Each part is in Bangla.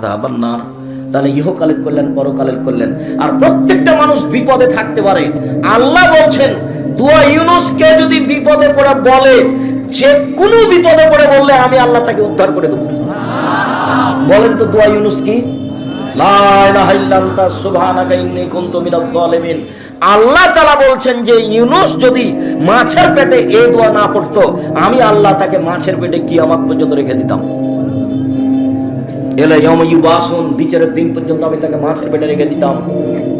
আযাবান নার। তাহলে ইহকালের কল্যাণ, পরকালের কল্যাণ। আর প্রত্যেকটা মানুষ বিপদে থাকতে পারে। আল্লাহ বলছেন দোয়া ইউনূসকে যদি বিপদে পড়ে বলে, যে কোনো বিপদে পড়ে বললে আমি আল্লাহ তাকে উদ্ধার করে দেব। বলেন তো দোয়া ইউনূস কি? লা ইলাহা ইল্লা আনতা সুবহানাকা ইন্নী কুনতু মিনাজ জালিমিন। আল্লাহ তাআলা বলছেন যে ইউনূস যদি মাছের পেটে এই দোয়া না পড়তো, আমি আল্লাহ তাকে মাছের পেটে কিয়ামত পর্যন্ত রেখে দিতাম। এলা ইয়াউমা ইউবাসুন, বিচারের দিন পর্যন্ত আমি তাকে মাছের পেটে রেখে দিতাম।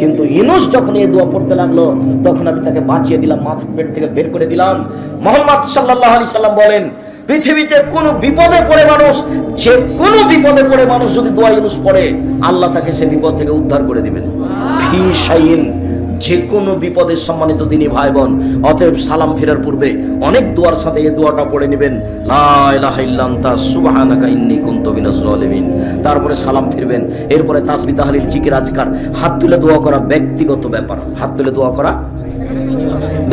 কিন্তু ইউনূস যখন এই দোয়া পড়তে লাগলো, তখন আমি তাকে বাঁচিয়ে দিলাম, মাছের পেট থেকে বের করে দিলাম। মুহাম্মদ সাল্লাল্লাহু আলাইহি সাল্লাম বলেন, পৃথিবীতে কোন বিপদে পড়ে মানুষ, যে কোনো বিপদে পড়ে মানুষ যদি দোয়া ইউনূস পড়ে, আল্লাহ তাকে সে বিপদ থেকে উদ্ধার করে দিবেন। ফি শাইইন, যে কোনো বিপদের সম্মানিত দিনী ভাই বোন, অতএব সালাম ফেরার পূর্বে অনেক দোয়ার সাথে এই দোয়াটা পড়ে নেবেন, লা ইলাহা ইল্লা আনতা সুবহানাকা ইন্নী কুনতু মিনাজ জালিমিন। তারপরে সালাম ফিরবেন। এরপরে তাসবিহ তাহলিল জিকির আজকার, হাত তুলে দোয়া করা ব্যক্তিগত ব্যাপার। হাত তুলে দোয়া করা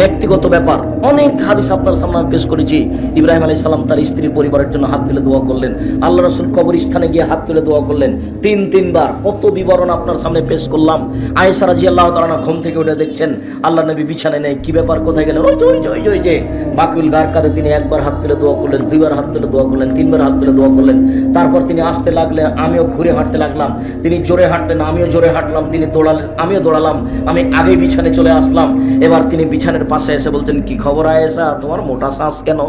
ব্যক্তিগত ব্যাপার। অনেক হাদিস আপনার সামনে আমি পেশ করেছি। ইব্রাহিম আলাইহিস সালাম তার স্ত্রীর পরিবারের জন্য হাত তুলে দোয়া করলেন। আল্লাহ রাসূল কবরস্থানে গিয়ে হাত তুলে দোয়া করলেন তিনবার। কত বিবরণ আপনার সামনে পেশ করলাম। আয়েশা রাদিয়াল্লাহু তাআলা ঘুম থেকে উঠে দেখছেন আল্লাহ নবী বিছানায় নেই। কি ব্যাপার, কোথায় গেলেন? ওই যে বাকুল গার কাঁধে তিনি একবার হাত তুলে দোয়া করলেন, দুইবার হাত তুলে দোয়া করলেন, তিনবার হাত তুলে দোয়া করলেন। তারপর তিনি আসতে লাগলেন, আমিও ঘুরে হাঁটতে লাগলাম। তিনি জোরে হাঁটলেন, আমিও জোরে হাঁটলাম। তিনি দৌড়ালেন, আমিও দৌড়ালাম। আমি আগে বিছানায় চলে আসলাম। এবার তিনি বিছানার পাশে এসে বলছেন, কি খবর আয়েশা, তোমার মোটা শ্বাস কেন?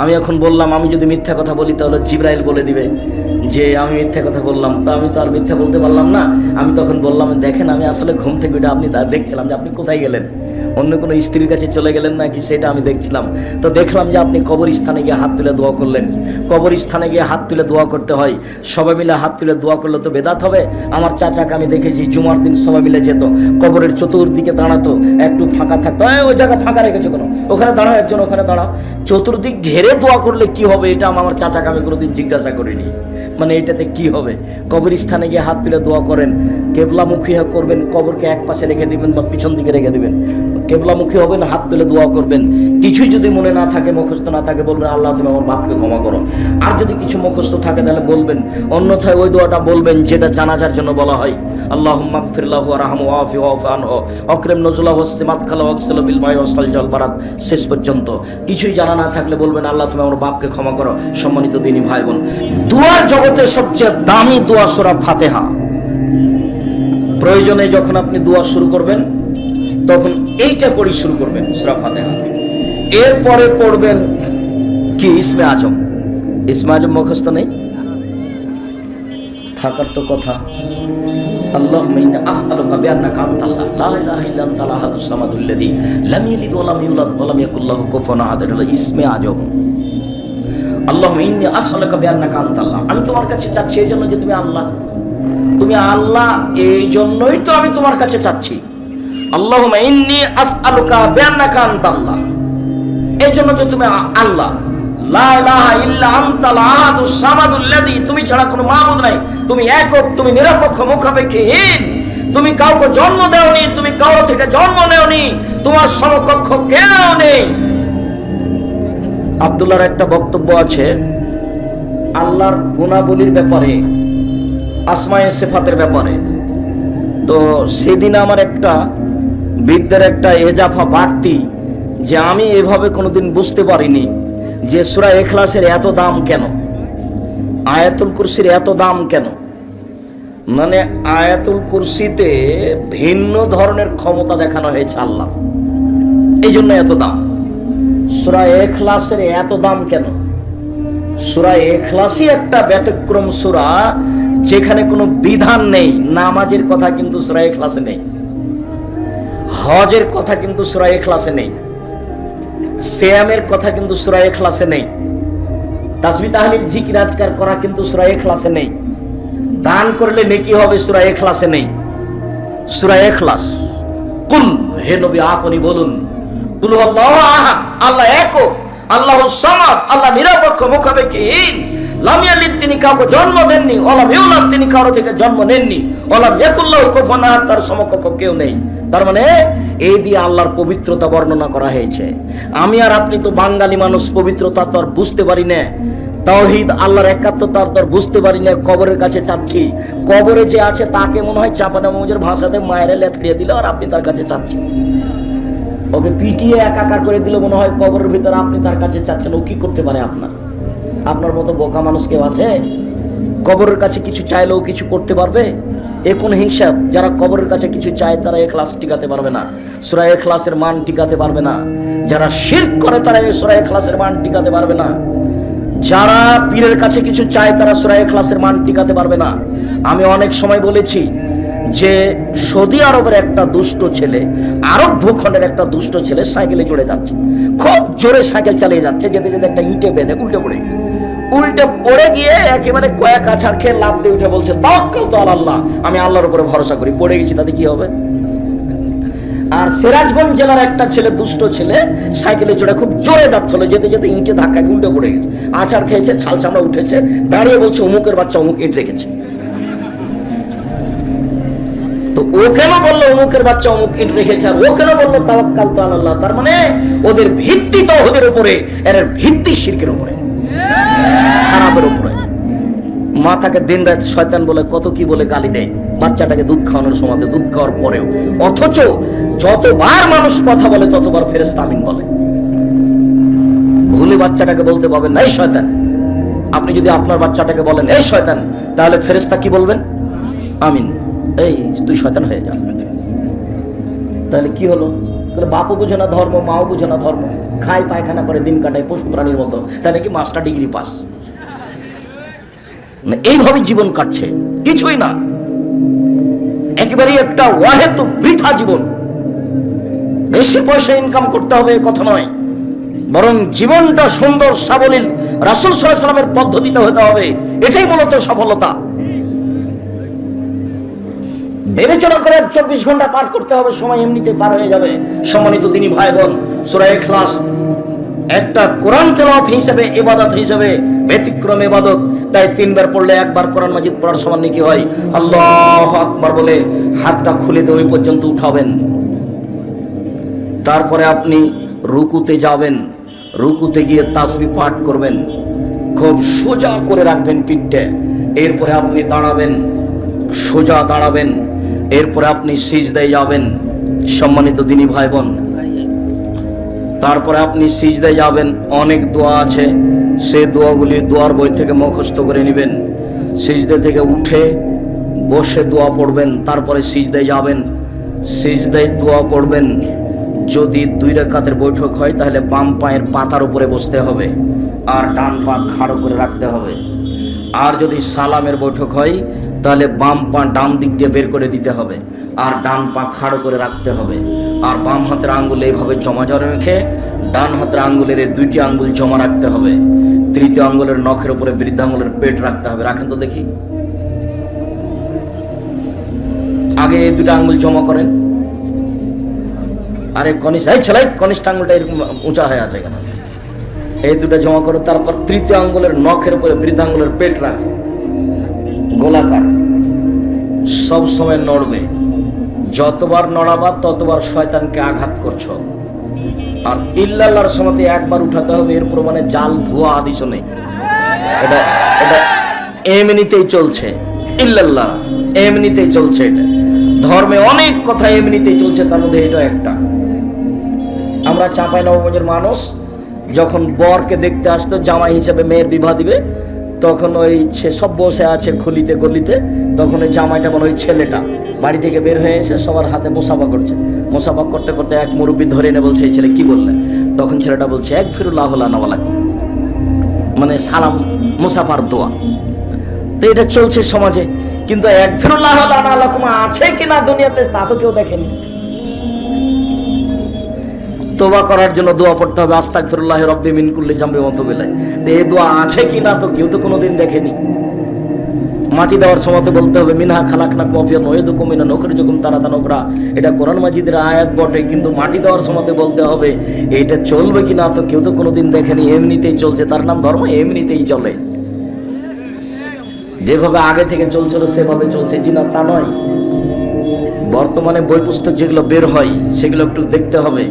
আমি এখন বললাম, আমি যদি মিথ্যা কথা বলি তাহলে জিবরাইল বলে দিবে যে আমি মিথ্যা কথা বললাম। তা আমি তো আর মিথ্যা বলতে পারলাম না। আমি তখন বললাম, দেখেন আমি আসলে ঘুম থেকে উঠে আপনি দেখছিলাম যে আপনি কোথায় গেলেন, অন্য কোনো স্ত্রীর কাছে চলে গেলেন নাকি সেটা আমি দেখছিলাম। তো দেখলাম যে আপনি কবরস্থানে গিয়ে হাত তুলে দোয়া করলেন। কবরস্থানে গিয়ে হাত তুলে দোয়া করতে হয়, সবাই মিলে হাত তুলে দোয়া করলে তো বেদাত হবে। আমার চাচাকে আমি দেখেছি জুমার দিন সবাই মিলে যেত, কবরের চতুর্দিকে দাঁড়াতো, একটু ফাঁকা থাকতো, ওই জায়গা ফাঁকা রেখেছো কেন, ওখানে দাঁড়াও, একজন ওখানে দাঁড়াও। চতুর্দিক ঘেরে দোয়া করলে কি হবে, এটা আমার চাচাকে আমি কোনোদিন জিজ্ঞাসা করিনি। মানে এটাতে কি হবে? কবরস্থানে গিয়ে হাত তুলে দোয়া করেন, কেবলামুখী করবেন, কবরকে এক পাশে রেখে দিবেন বা পিছন দিকে রেখে দিবেন। কেবলামুখী হবেন, হাত তুলে দোয়া করবেন। কিছুই যদি মনে না থাকে, মুখস্থ না থাকে, বলবেন আল্লাহ তুমি আমার বাপকে ক্ষমা করো। আর যদি কিছু মুখস্থ থাকে তাহলে বলবেন, অন্যথায় ওই দোয়াটা বলবেন যেটা জানাজার জন্য বলা হয়, আল্লাহুম্মা গফির লাহু ওয়ারহামহু ওয়াফি ওয়াফু আনহু ওয়াকরিম নুজুলাহু ওয়াসসিমাত খালা ওয়াগসিলহু বিল মাই ওয়াসসালজি ওয়াল বারাদ, শেষ পর্যন্ত। কিছুই জানা না থাকলে বলবেন আল্লাহ তুমি আমার বাপকে ক্ষমা করো। সম্মানিত দিনী ভাই বোন, দুয়ার জগতে সবচেয়ে দামি দোয়া সূরা ফাতিহা। প্রয়োজনে যখন আপনি দোয়া শুরু করবেন তখন এইটা পড়ি শুরু করবেন, সূরা ফাতিহা। এরপরে পড়বেন কি ইসমে আজম। ইসমে আজম মুখস্থ নেই, থাকার তো কথা। আল্লাহুম্মা ইন্নী আসআলুকা বিআন্নাকা আনতাল্লাহ লা ইলাহা ইল্লা আনতাল আহাদুস সামাদুল্লাযী লাম ইয়ালিদ ওয়া লাম ইউলাদ ওয়া লাম ইয়াকুল লাহু কুফুওয়ান আহাদ। এটা হলো ইসমে আজম। আল্লাহুম্মা ইন্নী আসআলুকা বিআন্নাকা আনতাল্লাহ, আমি তোমার কাছে চাচ্ছি এই জন্য যে তুমি আল্লাহ। তুমি আল্লাহ, এই জন্যই তো আমি তোমার কাছে চাচ্ছি। আল্লাহুম্মা ইন্নী আসআলুকা বিআন্নাকা আনতাল্লাহ, এই জন্য যে তুমি আল্লাহ। লা ইলাহা ইল্লা আনতাল আহাদুস সামাদুল্লাযী, তুমি ছাড়া কোনো মাবুদ নাই, তুমি একক, তুমি নিরপেক্ষ, মুখাপেক্ষীহীন, তুমি কাউকে জন্ম দেওনি, তুমি কারো থেকে জন্ম নেওনি, তোমার সমকক্ষ কেউ নেই। আব্দুল্লাহর একটা বক্তব্য আছে আল্লাহর গুণাবলীর ব্যাপারে, আসমায়ে সিফাতের ব্যাপারে। তো সেদিন আমার একটা বিদ্যার একটা এজাফা বাড়তি, যে আমি এভাবে কোনোদিন বুঝতে পারিনি যে সূরা ইখলাসের এত দাম কেন, আয়াতুল কুরসির এত দাম কেন। মানে আয়াতুল কুরসিতে ভিন্ন ধরনের ক্ষমতা দেখানো হয়েছে আল্লাহ, এই জন্য এত দাম। সূরা ইখলাসের এত দাম কেন? সূরা ইখলাসই একটা ব্যতিক্রম সূরা, যেখানে কোনো বিধান নেই। নামাজের কথা কিন্তু সূরা ইখলাসে নেই, হজের কথা কিন্তু সূরা ইখলাসে নেই, সিয়ামের কথা কিন্তু সূরা ইখলাসে নেই, তাসবিহ তাহলিল জিকির আজকার করা কিন্তু সূরা ইখলাসে নেই, দান করলে নেকি হবে সূরা ইখলাসে নেই। সূরা ইখলাস, কুল, হে নবী আপনি বলুন, কুল আল্লাহু আহাদ, আল্লাহ একক, আল্লাহুস সামাদ, আল্লাহ নিরপেক্ষ, মুখাপেক্ষীহীন, লাম ইয়ালিদ, তিনি কাউকে জন্ম দেননি, ওয়ালাম ইউলাদ, তিনি কারো থেকে জন্ম নেননি, ওয়ালাম ইয়াকুল লাহু কুফুওয়ান আহাদ, তার সমকক্ষ কেউ নেই। তার মানে এই দিয়ে আল্লাহর পবিত্রতা বর্ণনা করা হয়েছে। আমি আর আপনি তো বাঙালি মানুষ, পবিত্রতা তো আর বুঝতে পারি না। তাওহীদ আল্লাহর একাত্মতার দর বুঝতে পারি না, কবরের কাছে চাচ্ছি। কবরে যে আছে তাকে মনে হয় চাপাদামুজের ভাষাতে মায়ের লেথড়িয়ে দিল আর আপনি তার কাছে চাচ্ছেন। ওকে পিটিয়ে একাকার করে দিল মনে হয় কবরের ভিতরে, আপনি তার কাছে চাচ্ছেন। ও কি করতে পারে? আপনার মতো বোকা মানুষ কেউ আছে? কবরের কাছে কিছু চাইলেও কিছু করতে পারবে? এ কোন হিসাব? যারা কবরের কাছে কিছু চায় তারা ইখলাস টিকাতে পারবে না, সূরা ইখলাসের মান টিকাতে পারবে না। যারা শিরক করে তারা সূরা ইখলাসের মান টিকাতে পারবে না। যারা পীরের কাছে কিছু চায় তারা সূরা ইখলাসের মান টিকাতে পারবে না। আমি অনেক সময় বলেছি যে সৌদি আরবের একটা দুষ্ট ছেলে, আরব ভূখণ্ডের একটা দুষ্ট ছেলে সাইকেলে চড়ে যাচ্ছে, খুব জোরে সাইকেল চালিয়ে যাচ্ছে, যেতে যেতে একটা ইঁটে বেঁধে উল্টে পড়ে গিয়ে একেবারে কয়েক আছাড় খেয়ে লাফ দিয়ে উঠে বলছে, তাওয়াক্কালতু আলাল্লাহ, আমি আল্লাহর উপরে ভরসা করি। পড়ে গেছি, তাতে কি হবে? আর সিরাজগঞ্জ জেলার একটা ছেলে, দুষ্ট ছেলে, সাইকেলে চড়ে খুব জোরে যাচ্ছিল, যেতে যেতে ইঁটে ধাক্কা খেয়ে উল্টে পড়ে গেছে, আছাড় খেয়েছে, ছাল চামড়া উঠেছে, দাঁড়িয়ে বলছে অমুকের বাচ্চা অমুক ইঁট রেখেছে। তো ও কেন বললো অমুকের বাচ্চা অমুক ইঁট রেখেছে, আর ও কেন বললো তাওয়াক্কালতু আলাল্লাহ? তার মানে ওদের ভিত্তি তাওহীদের উপরে, এর ভিত্তি শিরকের উপরে, খারাপের উপরে। মাথাকে দিন রাত শয়তান বলে, কত কি বলে গালি দেয় বাচ্চাটাকে দুধ খাওয়ানোর সময়, দুধ খাওয়ার পরেও। অথচ যতবার মানুষ কথা বলে ততবার ফেরেশতা আমিন বলে। ভুলে বাচ্চাটাকে বলতে পাবেন না এই শয়তান। আপনি যদি আপনার বাচ্চাটাকে বলেন এই শয়তান, তাহলে ফেরেশতা কি বলবেন? আমিন, এই তুই শয়তান হয়ে যা। তাহলে কি হলো? বাপও বুঝে না ধর্ম, মাও বুঝে না ধর্ম, খায় পায়খানা করে দিন কাটায় পশু প্রাণীর মতো, তাই নাকি মাস্টার ডিগ্রি পাস। এইভাবে জীবন কাটছে, কিছুই না, একেবারেই একটা অহেতুক বৃথা জীবন। বেশি পয়সা ইনকাম করতে হবে কথা নয়, বরং জীবনটা সুন্দর সাবলীল রাসূল সাল্লাল্লাহু আলাইহি ওয়াসাল্লামের পদ্ধতিতে হতে হবে। এটাই মূলত সফলতা। বিবেচনা করে 24 ঘন্টা পার করতে হবে, সময় এমনিতে পার হয়ে যাবে। সম্মানিত দিনী ভাই বোন, সূরা ইখলাস একটা কোরআন তেলাওয়াত হিসেবে, ইবাদত হিসেবে ব্যতিক্রম ইবাদত। তাই 3 বার পড়লে 1 বার কোরআন মাজিদ পড়ার সমান নেকি হয়। আল্লাহু আকবার বলে হাতটা খুলে দিয়ে ওই পর্যন্ত উঠাবেন। তারপরে আপনি রুকুতে যাবেন, রুকুতে গিয়ে তাসবিহ পাঠ করবেন, খুব সোজা করে রাখবেন পিঠটা। এরপরে আপনি দাঁড়াবেন, সোজা দাঁড়াবেন। এরপরে আপনি সিজদায় যাবেন। সম্মানিত দিনী ভাই বোন, তারপরে আপনি সিজদায় যাবেন। অনেক দোয়া আছে, সে দোয়াগুলি দোয়ার বই থেকে মুখস্থ করে নেবেন। সিজদা থেকে উঠে বসে দোয়া পড়বেন, তারপরে সিজদায় যাবেন, সিজদায় দোয়া পড়বেন। যদি 2 রাকাতের বৈঠক হয় তাহলে বাম পায়ের পাতার উপরে বসতে হবে আর ডান পা খাড়ো করে রাখতে হবে। আর যদি সালামের বৈঠক হয় তাহলে বাম পা ডান দিক দিয়ে বের করে দিতে হবে আর ডান পা খাড়ো করে রাখতে হবে। আর বাম হাতের আঙ্গুল এইভাবে জমা রেখে ডান হাতের আঙ্গুলের 2টি আঙ্গুল জমা রাখতে হবে। 3য় আঙ্গুলের নখের উপরে বৃদ্ধাঙ্গুলের পেট রাখতে হবে। রাখেন তো দেখি, আগে এই 2টা আঙ্গুল জমা করেন। আরে কনিষ্ঠ আঙ্গুলটা এরকম উঁচা হয়ে আছে কেন? এই 2টা জমা করো। তারপর 3য় আঙ্গুলের নখের উপরে বৃদ্ধাঙ্গুলের পেট রাখ, গোলাকার, সব সময় নড়বে। যতবার নড়াবা ততবার শয়তানকে আঘাত করছো। আর ইল্লাল্লাহর সময়তে 1 বার উঠাতে হবে। এর প্রমাণে জাল ভুয়া হাদিসও নেই। এটা এমনিতেই চলছে। ইল্লাল্লাহ এমনিতেই চলছে। এটা ধর্মে অনেক কথা এমনিতেই চলছে, তার মধ্যে এটা একটা। আমরা চাঁপাইনবাবগঞ্জের মানুষ, যখন বরকে দেখতে আসতো জামাই হিসেবে মেয়ের বিবাহ দিবে, তখন ওই সব বসে আছে খুলিতে গলিতে, তখন ওই জামাইটা মানে ওই ছেলেটা বাড়ি থেকে বের হয়ে এসে সবার হাতে মুসাফা করছে। মুসাফা করতে করতে এক মুরব্বী ধরে এনে বলছে, এই ছেলে কি বললেন? তখন ছেলেটা বলছে, একফিরুল্লাহু লানা ওয়া লাকুম, মানে সালাম মুসাফার দোয়া। তো এটা চলছে সমাজে, কিন্তু একফিরুল্লাহু লানা ওয়া লাকুম আছে কিনা দুনিয়াতে তা তো কেউ দেখেনি। তওবা করার জন্য দোয়া পড়তে হবে, আস্তাগফিরুল্লাহ রব্বি মিন কুল্লি জামবি ওয়া তুবু ইলাইহি। তো এই দোয়া আছে কিনা তো কেউ তো কোনোদিন দেখেনি। মাটি দেওয়ার সময় বলতে হবে, মিনহা খালাকনাকুম ওয়া ফিহা নুঈদুকুম মিনহা নুখরিজুকুম তারাতান উখরা। এটা কোরআন মাজিদের আয়াত বটে, কিন্তু মাটি দেওয়ার সময় বলতে হবে। এটা চলবে কিনা তো কেউ তো কোনোদিন দেখেনি। এমনিতেই চলছে, তার নাম ধর্ম, এমনিতেই চলে। যেভাবে আগে থেকে চলছিল সেভাবে চলছে, জি না তা নয়। বর্তমানে বই পুস্তক যেগুলো বের হয় সেগুলো একটু দেখতে হবে।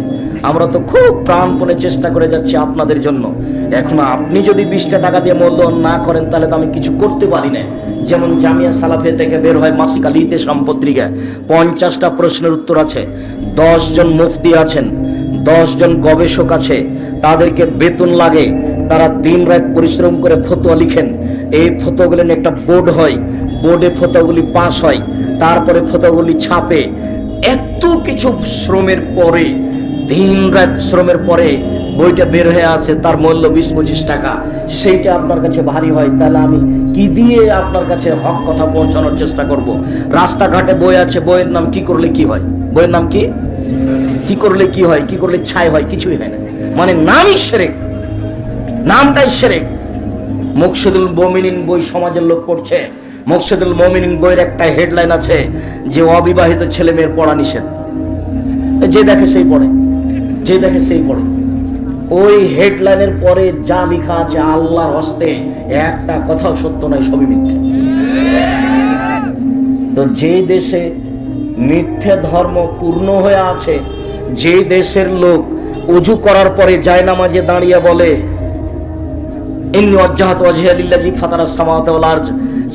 আমরা তো খুব প্রাণপণে চেষ্টা করে যাচ্ছি আপনাদের জন্য, এখন আপনি যদি 20টা টাকা দিয়ে মূল্যায়ন না করেন তাহলে তো আমি কিছু করতে পারি না। যেমন জামিয়া সালাফিয়া থেকে বের হয় মাসিক আল ইতিসাম পত্রিকায় 50টা প্রশ্নের উত্তর আছে, 10 জন মুফতি আছেন, 10 জন গবেষক আছে, তাদেরকে বেতন লাগে, তারা দিন রাত পরিশ্রম করে ফতোয়া লিখেন, এই ফতোয়াগুলি নিয়ে একটা বোর্ড হয়, বোর্ডে ফতোয়াগুলি পাস হয়, তারপরে ফতোয়াগুলি ছাপে। এত কিছু শ্রমের পরে, দিন রাত শ্রমের পরে বইটা বের হয়ে আছে, তার মূল্য 20-25 টাকা, সেইটা আপনার কাছে ভারী হয়, তাহলে আমি কি দিয়ে আপনার কাছে হক কথা পৌঁছানোর চেষ্টা করব? রাস্তাঘাটে বই আছে, বইয়ের নাম কি করলে কি হয়, বইয়ের নাম কি, কি করলে কি হয়, কি করলে ছাই হয়, কিছুই হয় না, মানে নামই শিরক, নামটাই শিরক। মুকশিদুল মুমিনিন বই সমাজের লোক পড়ছে, মুকশিদুল মুমিনিন বইয়ের একটা হেডলাইন আছে যে অবিবাহিত ছেলে মেয়ের পড়া নিষেধ, যে দেখে সেই পড়ে, যে দেখে সেই পড়ে। ওই হেডলাইনের পরে যা লেখা আছে আল্লাহর হস্তে একটা কথাও সত্য নয়, সবই মিথ্যে। তো যে দেশে মিথ্যে ধর্ম পূর্ণ হয়ে আছে, যে দেশের লোক ওযু করার পরে জায়নামাজে দাঁড়িয়ে বলে ইন্নী ওয়াজ্জাহতু ওয়াজহিয়া লিল্লাযী ফাতারাস সামাওয়াতি ওয়াল আরদ,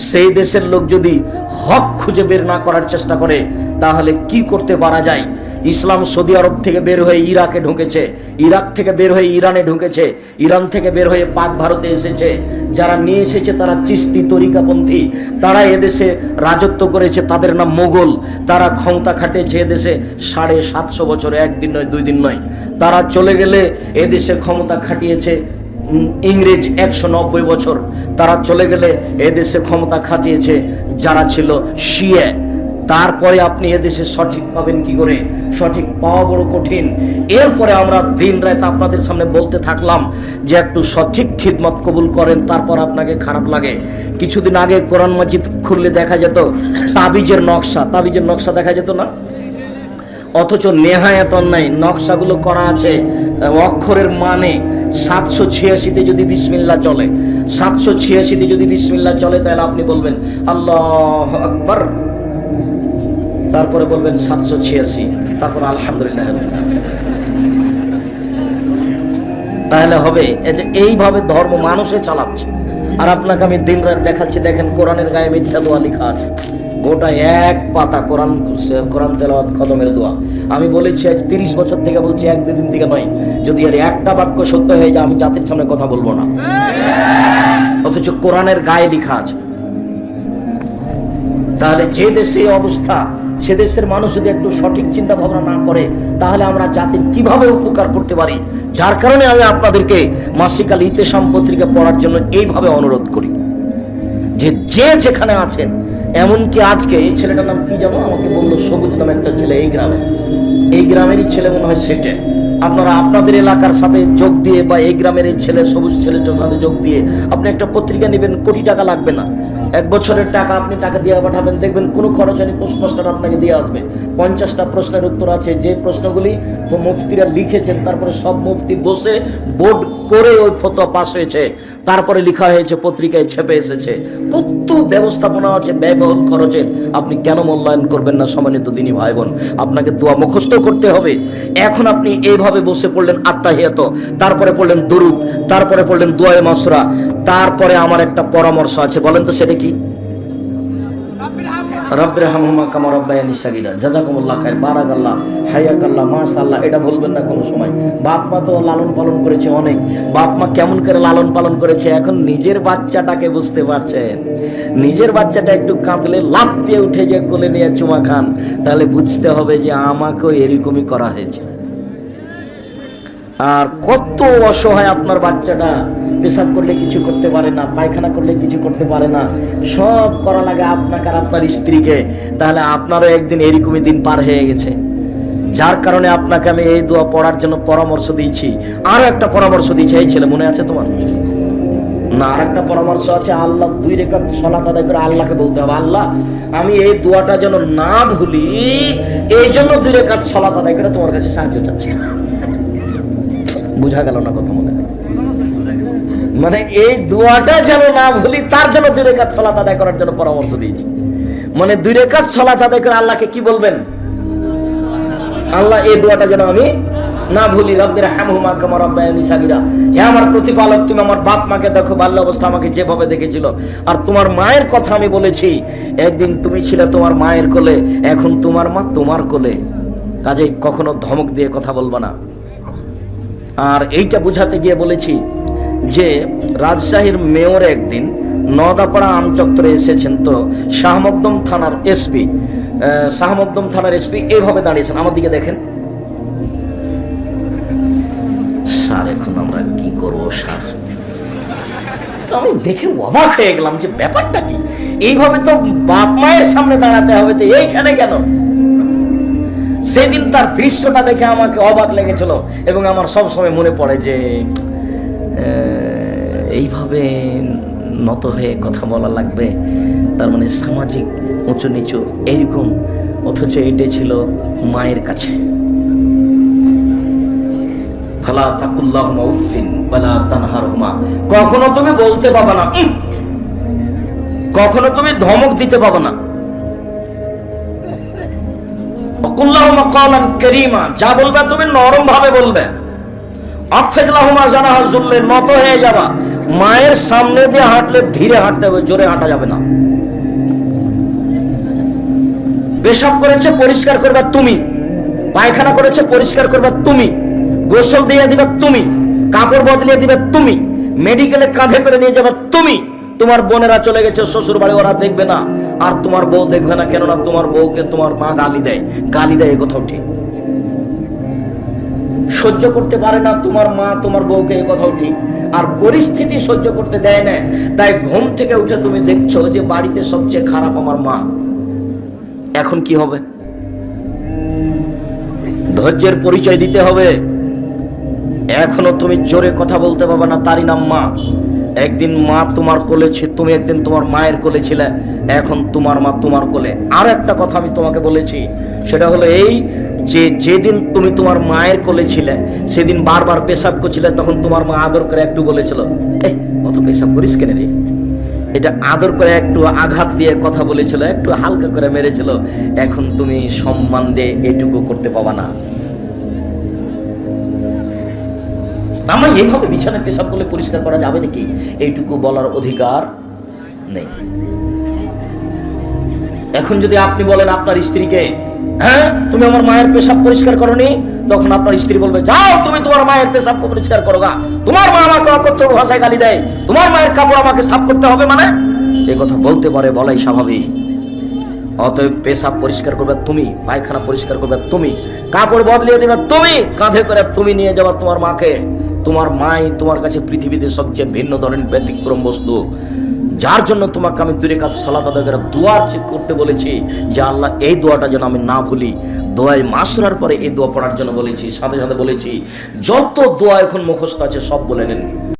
সেই দেশের লোক যদি হক খুঁজে বের না করার চেষ্টা করে তাহলে কি করতে পারা যায়? ইসলাম সৌদি আরব থেকে বের হয়ে ইরাকে ঢুকেছে, ইরাক থেকে বের হয়ে ইরানে ঢুকেছে, ইরান থেকে বের হয়ে পাক ভারতে এসেছে। যারা নিয়ে এসেছে তারা চিশতি তরিকাপন্থী, তারা এদেশে রাজত্ব করেছে, তাদের নাম মোগল। তারা ক্ষমতা খাটিয়েছে এদেশে 750 বছর, একদিন নয়, 2 দিন নয়। তারা চলে গেলে এদেশে ক্ষমতা খাটিয়েছে ইংরেজ 190 বছর। তারা চলে গেলে এদেশে ক্ষমতা খাটিয়েছে যারা ছিল শিয়া। তারপরে আপনি এদেশে সঠিক পাবেন কি করে? সঠিক পাওয়া বড় কঠিন। এরপরে আমরা দিন রাত আপনাদের সামনে বলতে থাকলাম যে একটু সঠিক খিদমত কবুল করেন, তারপর আপনাকে খারাপ লাগে। কিছুদিন আগে কোরআন মাজিদ খুললে দেখা যেত তাবিজের নকশা, তাবিজের নকশা দেখা যেত না? অথচ নেহায়াত অন্যায় নকশাগুলো করা আছে অক্ষরের মানে। 786তে যদি বিসমিল্লাহ চলে, 786তে যদি বিসমিল্লাহ চলে, তাহলে আপনি বলবেন আল্লাহু আকবার, তারপরে বলবেন 786, তারপর আলহামদুলিল্লাহ, তাহলে হবে। এই যে এইভাবে ধর্ম মানুষে চালাচ্ছে। আর আপনাকে আমি দিন রাত দেখাচ্ছি, দেখেন কোরআনের গায়ে মিথ্যা দোয়া লেখা আছে, গোটা এক পাতা কোরআন তেলাওয়াত খতমের দোয়া। আমি বলেছি আজ 30 বছর থেকে বলছি, 1-2 দিন থেকে নয়। যদি আর একটা বাক্য সত্য হয়ে যায় আমি জাতির সামনে কথা বলবো না, অথচ কোরআনের গায়ে লেখা আছে। তাহলে যে দেশে এই অবস্থা, সে দেশের মানুষ যদি একটু সঠিক চিন্তা ভাবনা না করে তাহলে আমরা জাতির কিভাবে উপকার করতে পারি? যার কারণে আমি আপনাদেরকে মাসিক আল ইতিসাম পত্রিকা পড়ার জন্য এইভাবে অনুরোধ করি যে যে যেখানে আছেন। এমনকি আজকে এই ছেলেটার নাম কি জানো, আমাকে বললো সবুজ নামে একটা ছেলে, এই গ্রামেরই ছেলে মনে হয় সেটে। আপনারা আপনাদের এলাকার সাথে যোগ দিয়ে বা এই গ্রামের এই ছেলে, সবুজ ছেলেটার সাথে যোগ দিয়ে আপনি একটা পত্রিকা নেবেন, কোটি টাকা লাগবে না, 1 বছরের টাকা আপনি টাকা দিয়ে পাঠাবেন, দেখবেন কোনো খরচ নেই, পোস্টমাস্টার আপনাকে দিয়ে আসবে। 50টা প্রশ্নের উত্তর আছে, যে প্রশ্নগুলি মুফতিরা লিখেছেন, তারপরে সব মুফতি বসে বোর্ড করে ওই ফতোয়া পাস হয়েছে, তারপরে লেখা হয়েছে, পত্রিকায় ছেপে এসেছে। কত ব্যবস্থাপনা আছে ব্যয়বহুল খরচের, আপনি কেন মূল্যায়ন করবেন না? সম্মানিত দিনী ভাই বোন, আপনাকে দোয়া মুখস্থ করতে হবে। এখন আপনি এইভাবে বসে পড়লেন আত্তাহিয়াত, তারপরে পড়লেন দুরুদ, তারপরে পড়লেন দুআয়ে মাসুরা, তারপরে আমার একটা পরামর্শ আছে, বলেন তো সেটা কি? রব্বিরহামহুমা কামা রাব্বায়ানি সাগীরা, জাযাকুমুল্লাহ খায়র, বারাকাল্লাহ, হায়াকাল্লাহ, মাশাআল্লাহ, এটা বলবেন না কোনো সময়। বাপ মা তো লালন পালন করেছে অনেক, বাপ মা কেমন করে লালন পালন করেছে, এখন নিজের বাচ্চাটাকে বুঝতে পারছেন। নিজের বাচ্চাটা একটু কাঁদলে লাফ দিয়ে উঠে যে কোলে নিয়ে চুমা খান, তাহলে বুঝতে হবে যে আমাকেও এরকমই করা হয়েছে। আর কত অসহায় আপনার বাচ্চাটা, পেশাব করলে কিছু করতে পারে না, পায়খানা করলে কিছু করতে পারে না, সব করা লাগে আপনাকে আর আপনার স্ত্রীকে। তাহলে আপনারও একদিন এরকমই দিন পার হয়ে গেছে। যার কারণে আপনাকে আমি এই দোয়া পড়ার জন্য পরামর্শ দিয়েছি। আরো একটা পরামর্শ দিয়েছি, এই ছেলে মনে আছে তোমার না? আর একটা পরামর্শ আছে, আল্লাহ 2 রাকাত সালাত আদায় করে আল্লাহকে বলতে হবে, আল্লাহ আমি এই দোয়াটা যেন না ভুলি, এই জন্য 2 রাকাত সালাত আদায় করে তোমার কাছে সাহায্য চাচ্ছি। বুঝা গেল না কথা? মনে হয় মানে এই দোয়াটা যেন না ভুলি, তার জন্য 2 রাকাত সালাত আদায় করার জন্য পরামর্শ দিয়েছি। মানে 2 রাকাত সালাত আদায় করে আল্লাহকে কি বলবেন? আল্লাহ এই দোয়াটা যেন আমি না ভুলি। রব্বির হামহুমা কামা রাব্বায়ানি সাগীরা, হে আমার প্রতিপালক, তুমি আমার বাপ মাকে দেখো, বাল্য অবস্থা আমাকে যেভাবে দেখেছিল। আর তোমার মায়ের কথা আমি বলেছি, একদিন তুমি ছিলে তোমার মায়ের কোলে, এখন তোমার মা তোমার কোলে। কাজেই কখনো ধমক দিয়ে কথা বলবা না। আর এইটা বোঝাতে গিয়ে বলেছি যে রাজশাহীর মেয়র একদিন নদাপাড়া আমচত্বরে এসেছেন, তো শাহ মকদুম থানার এসপি এইভাবে দাঁড়িয়েছেন, আমার দিকে দেখেন। স্যার এখন আমরা কি করবো স্যার? তো আমি দেখে অবাক হয়ে গেলাম যে ব্যাপারটা কি, এইভাবে তো বাপ মায়ের সামনে দাঁড়াতে হবে, তো এইখানে কেন? সেদিন তার দৃশ্যটা দেখে আমাকে অবাক লেগেছিল এবং আমার সব সময় মনে পড়ে যে এইভাবে নত হয়ে কথা বলা লাগবে, তার মানে সামাজিক উঁচু নিচু এরকম, অথচ এটা ছিল মায়ের কাছে। ফালা তাকুল্লাহুমা উফিন ওয়ালা তানহারহুমা, কখনো তুমি বলতে পাবা না, কখনো তুমি ধমক দিতে পাবা না। কুল্লাহুমা কওলান কারীমা, যা বলবে তুমি নরম ভাবে বলবে। আফিজ লাহুমা জানাহা যুল্লে, নত হয়ে যাবা। মায়ের সামনে দিয়ে হাঁটলে ধীরে হাঁটতে হবে, জোরে হাঁটা যাবে না। পেশাব করেছে পরিষ্কার করবে তুমি, পায়খানা করেছে পরিষ্কার করবে তুমি, গোসল দিয়ে দিবে তুমি, কাপড় বদলিয়ে দিবে তুমি, মেডিকেলে কাঁধে করে নিয়ে যাবে তুমি। তোমার বোনেরা চলে গেছে শ্বশুর বাড়ি, ওরা দেখবে না, আর তোমার বউ দেখবে না, কেননা তোমার বউকে তোমার মা গালি দেয়, এ কথাও ঠিক। সহ্য করতে পারে না তোমার মা তোমার বউকে, এ কথাও ঠিক। আর পরিস্থিতি সহ্য করতে দেয় না, তাই ঘুম থেকে উঠে তুমি দেখছো যে বাড়িতে সবচেয়ে খারাপ আমার মা। এখন কি হবে? ধৈর্যের পরিচয় দিতে হবে। এখনো তুমি জোরে কথা বলতে পারবে না, তারই নাম মা। একদিন মা তোমার কোলে ছিল, তুমি একদিন তোমার মায়ের কোলে ছিলে, এখন তোমার মা তোমার কোলে। আর একটা কথা আমি তোমাকে বলেছি, সেটা হলো এই যে যেদিন তুমি তোমার মায়ের কোলে ছিলে সেদিন বারবার পেশাব করছিলে, তখন তোমার মা আদর করে একটু বলেছিল, অত পেশাব করিস কেন রে? এটা আদর করে একটু আঘাত দিয়ে কথা বলেছিল, একটু হালকা করে মেরেছিল। এখন তুমি সম্মান দিয়ে এটুকু করতে পাবা না। আমার এইভাবে বিছানায় পেশাব করলে পরিষ্কার করা যাবে নাকি, এইটুকু বলার অধিকার নেই। এখন যদি আপনি বলেন আপনার স্ত্রীকে, হ্যাঁ তুমি আমার মায়ের পেশাব পরিষ্কার করনি, তখন আপনার স্ত্রী বলবে, যাও তুমি তোমার মায়ের পেশাব পরিষ্কার করো গা, তোমার মা আমাকে অকথ্য ভাষায় গালি দেয়, তোমার মায়ের কাপড় আমাকে সাফ করতে হবে, মানে এই কথা বলতে পারে, বলাই স্বাভাবিক। অতএব পেশাব পরিষ্কার করবে তুমি, পায়খানা পরিষ্কার করবে তুমি, কাপড় বদলিয়ে দেবে তুমি, কাঁধে করে তুমি নিয়ে যাবে তোমার মাকে। তোমার মাই তোমার কাছে পৃথিবীতে সবচেয়ে ভিন্ন ধরনের ব্যতিক্রম বস্তু, যার জন্য তোমাকে আমি দূরে কাজ সালাত আদায় করে দোয়া করতে বলেছি যে আল্লাহ এই দোয়াটা যেন আমি না ভুলি। দোয়ায় মাসরার পরে এই দোয়া পড়ার জন্য বলেছি, সাথে সাথে বলেছি যত দোয়া এখন মুখস্থ আছে সব বলে নেন।